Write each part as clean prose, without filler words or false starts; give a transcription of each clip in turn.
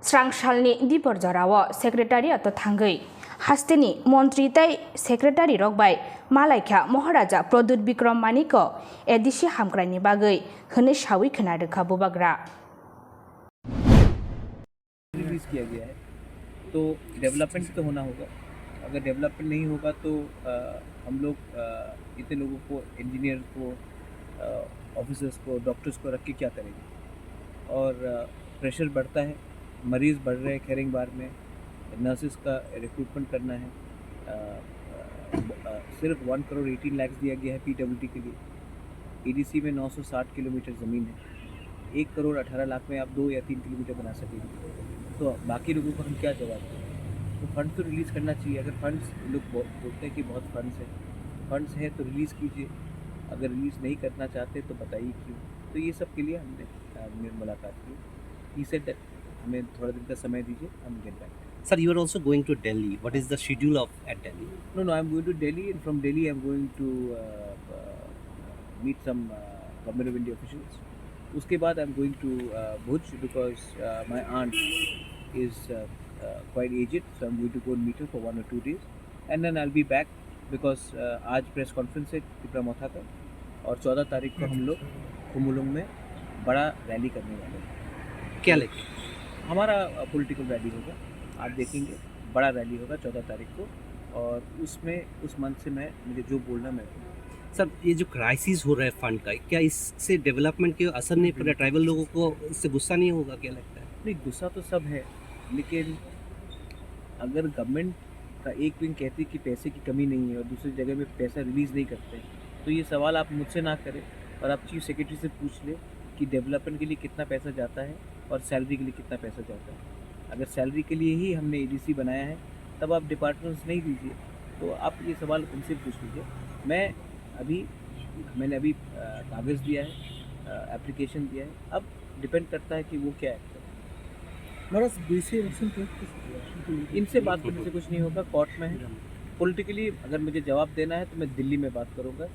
स्रांगशालनि दीपर जराव सेक्रेटारियात थांगै हास्तेनि मंत्री तै सेक्रेटारि रकबाय मालायखा महाराजा प्रद्युत विक्रम मानिक एदिसि हामग्रानि बागै होने सावि खोनादोखा बुबाग्रा रिलीज किया गया है। तो डेवलपमेंट तो होना होगा। अगर डेवलपमेंट नहीं होगा तो हम लोग इतने लोगों को, इंजीनियर को, ऑफिसर्स को, डॉक्टर्स को रख के क्या करेंगे। और प्रेशर बढ़ता है, मरीज़ बढ़ रहे हैं। खैरिंगबार में नर्सेस का रिक्रूटमेंट करना है। सिर्फ 1 करोड़ 18 लाख दिया गया है पीडब्ल्यूडी के लिए। एडीसी में 960 किलोमीटर ज़मीन है। 1 करोड़ 18 लाख में आप 2 या 3 किलोमीटर बना सकेंगे। तो बाकी लोगों को हम क्या जवाब दें। तो फंड्स तो रिलीज़ करना चाहिए। अगर फंड्स लोग बोलते हैं कि बहुत फंड्स है तो रिलीज़ कीजिए। अगर रिलीज़ नहीं करना चाहते तो बताइए क्यों। तो ये सब के लिए हमने मुलाकात की। ही सेड दैट हमें थोड़ा दिन का समय दीजिए, हम get back. Sir, you are also going to Delhi. What is the schedule at Delhi? No, I'm going to Delhi, and from Delhi I'm going to meet some Government of India officials. उसके बाद I'm going to Bhuj because my aunt is quite aged, so I'm going to go and meet her for 1 or 2 days, and then I'll be back because आज press conference है तिपरा मोथा का, और 14 तारीख को हम लोग खुमुलुंग में बड़ा रैली करने वाले हैं। क्या लेके? हमारा पॉलिटिकल रैली होगा, आप देखेंगे। बड़ा रैली होगा 14 तारीख को, और उसमें उस मंथ से मुझे जो बोलना मैं सर, ये जो क्राइसिस हो रहा है फंड का, क्या इससे डेवलपमेंट के असर नहीं पड़ रहा? ट्राइबल लोगों को इससे गुस्सा नहीं होगा? क्या लगता है? नहीं, गुस्सा तो सब है, लेकिन अगर गवर्नमेंट का एक विंग कहती है कि पैसे की कमी नहीं है और दूसरी जगह में पैसा रिलीज़ नहीं करते, तो ये सवाल आप मुझसे ना करें और आप चीफ सेक्रेटरी से पूछ ले कि डेवलपमेंट के लिए कितना पैसा जाता है और सैलरी के लिए कितना पैसा जाता है। अगर सैलरी के लिए ही हमने एडीसी बनाया है, तब आप डिपार्टमेंट्स नहीं दीजिए। तो आप ये सवाल उनसे पूछ लीजिए। मैंने अभी कागज़ दिया है, एप्लीकेशन दिया है। अब डिपेंड करता है कि वो क्या है। इनसे बात करने से कुछ नहीं होगा, कोर्ट में है। पॉलिटिकली अगर मुझे जवाब देना है तो मैं दिल्ली में बात करूँगा।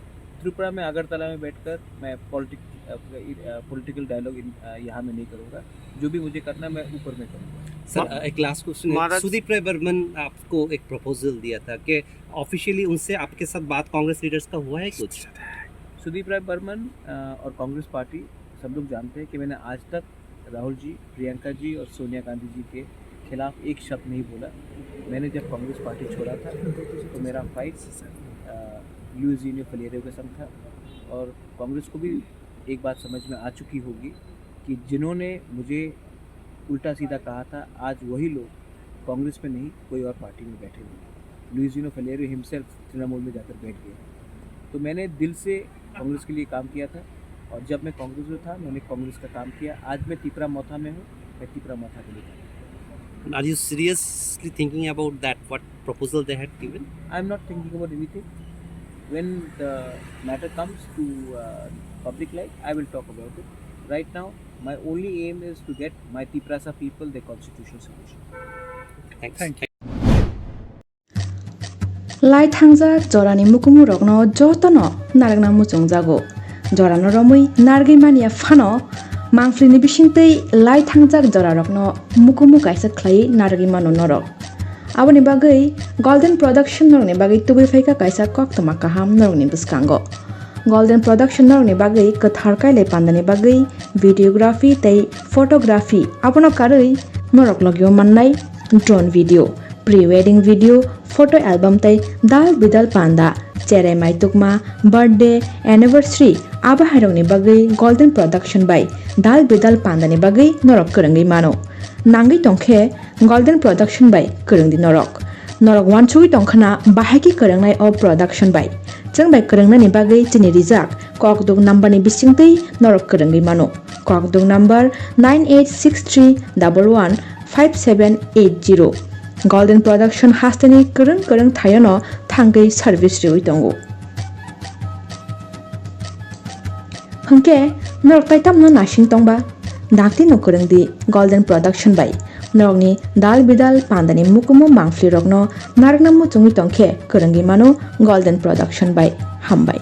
त्रिपुरा में, अगरतला में बैठकर मैं पॉलिटिकल डायलॉग यहाँ में नहीं करूँगा। जो भी मुझे करना है मैं ऊपर में करूँगा। सर, एक लास्ट क्वेश्चन। सुदीप राय बर्मन आपको एक प्रपोजल दिया था कि ऑफिशियली उनसे आपके साथ बात कांग्रेस लीडर्स का हुआ है कुछ? सुदीप राय बर्मन और कांग्रेस पार्टी सब लोग जानते हैं कि मैंने आज तक राहुल जी, प्रियंका जी और सोनिया गांधी जी के खिलाफ एक शब्द नहीं बोला। मैंने जब कांग्रेस पार्टी छोड़ा था तो मेरा फाइट यूजीनियो फलेरियो के संग था, और कांग्रेस को भी एक बात समझ में आ चुकी होगी कि जिन्होंने मुझे उल्टा सीधा कहा था, आज वही लोग कांग्रेस में नहीं कोई और पार्टी में बैठे हुए। यूजीनियो फलेरियो हिमसेल्फ तृणमूल में जाकर बैठ गए। तो मैंने दिल से कांग्रेस के लिए काम किया था, और जब मैं कांग्रेस में था मैंने कांग्रेस का काम किया। आज मैं तिपरा मोथा में हूँ, मैं तिपरा मोथा के लिए काम। Are you seriously thinking about that? What proposal they had given? I am not thinking about anything. When the matter comes to public light, I will talk about it. Right now, my only aim is to get my Tiprasa people their constitutional solution. Thanks. Lai thangja jorani mukumu rokno jotono naragna muchung jago. Jorano romui nargai mania fano mangflini bisingtei lai thangjak jora rokno mukumu kaisa khlai naragi mano norok. Aboni bagai Golden Production norni bagai tubai faika kaisa koktoma kaham norni biskango. Golden Production norni bagai katharkai le pandani bagai videography tei photography abono karai norok logyo mannai drone video, pre-wedding video, photo album tei dal bidal panda, cherai maitukma, birthday, anniversary aba hairongni bagai Golden Production by dal bidal pandani bagai norok karangai mano. Nangai tongkhe Golden Production by karangdi norok wanchui tongkhana bahaki karangnai o production by jang by karangnani bagai chini rijak kokdung number ni bisingtei norok karangai mano. Kokdung number 9863115780. Golden Production hastani karang thayano thangai service riwi tongo. Hangke norok taitam no nashing tongba dakti no karangdi Golden Production by norokni dal bidal pandani mukumu mangfli rokno naragna muchungi tongkhe karangi mano Golden Production by hambai.